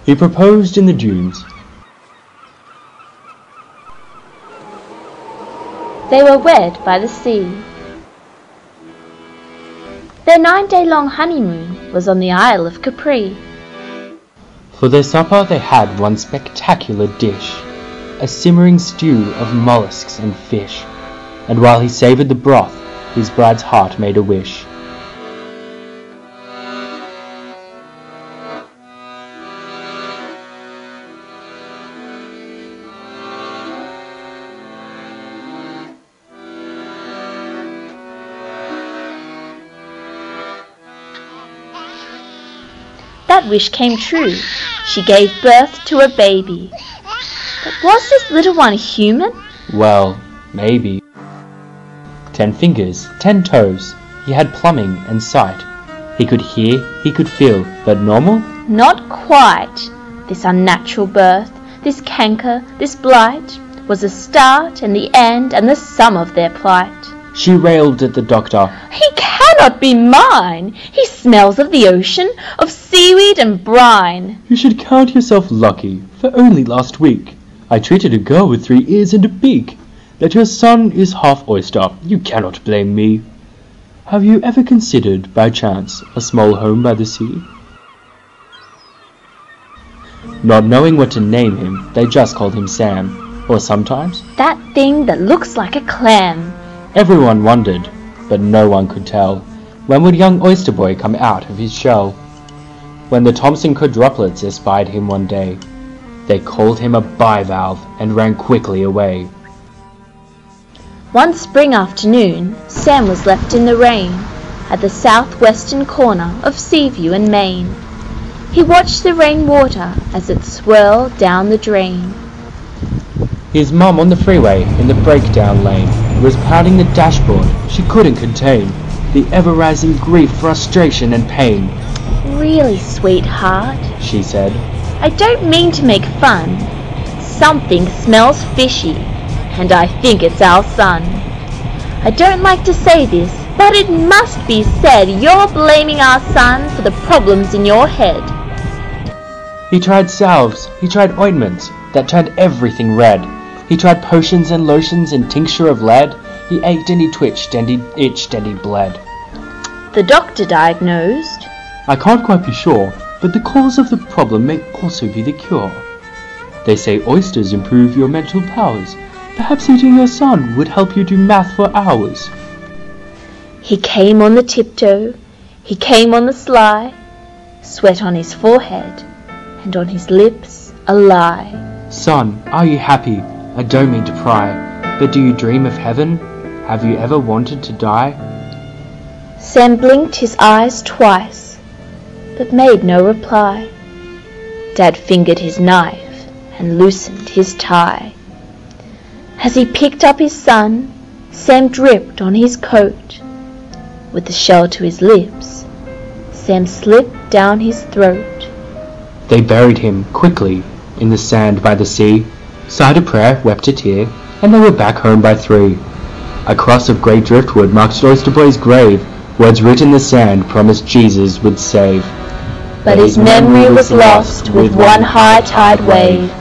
He proposed in the dunes. They were wed by the sea. Their 9-day-long honeymoon was on the Isle of Capri. For their supper they had one spectacular dish, a simmering stew of mollusks and fish, and while he savoured the broth, his bride's heart made a wish. That wish came true. She gave birth to a baby. But was this little one human? Well, maybe. 10 fingers, 10 toes. He had plumbing and sight. He could hear, he could feel, but normal? Not quite. This unnatural birth, this canker, this blight, was the start and the end and the sum of their plight. She railed at the doctor. He cannot be mine. He smells of the ocean, of seaweed and brine. You should count yourself lucky, for only last week I treated a girl with 3 ears and a beak. That your son is half oyster, you cannot blame me. Have you ever considered, by chance, a small home by the sea? Not knowing what to name him, they just called him Sam, or sometimes, that thing that looks like a clam. Everyone wondered, but no one could tell, when would young Oyster Boy come out of his shell. When the Thomson quadruplets espied him one day, they called him a bivalve and ran quickly away. One spring afternoon, Sam was left in the rain at the southwestern corner of Seaview and Main. He watched the rain water as it swirled down the drain. His mum on the freeway in the breakdown lane was pounding the dashboard she couldn't contain, the ever-rising grief, frustration and pain. Really, sweetheart, she said, I don't mean to make fun. Something smells fishy, and I think it's our son. I don't like to say this, but it must be said you're blaming our son for the problems in your head. He tried salves, he tried ointments that turned everything red. He tried potions and lotions and tincture of lead. He ached and he twitched and he itched and he bled. The doctor diagnosed. I can't quite be sure, but the cause of the problem may also be the cure. They say oysters improve your mental powers. Perhaps eating your son would help you do math for hours. He came on the tiptoe, he came on the sly, sweat on his forehead, and on his lips a lie. Son, are you happy? I don't mean to pry, but do you dream of heaven? Have you ever wanted to die? Sam blinked his eyes twice, but made no reply. Dad fingered his knife and loosened his tie. As he picked up his son, Sam dripped on his coat. With the shell to his lips, Sam slipped down his throat. They buried him quickly in the sand by the sea, sighed a prayer, wept a tear, and they were back home by 3. A cross of grey driftwood marked Oyster Boy's grave. Words written in the sand promised Jesus would save. But his memory was lost with one high tide wave.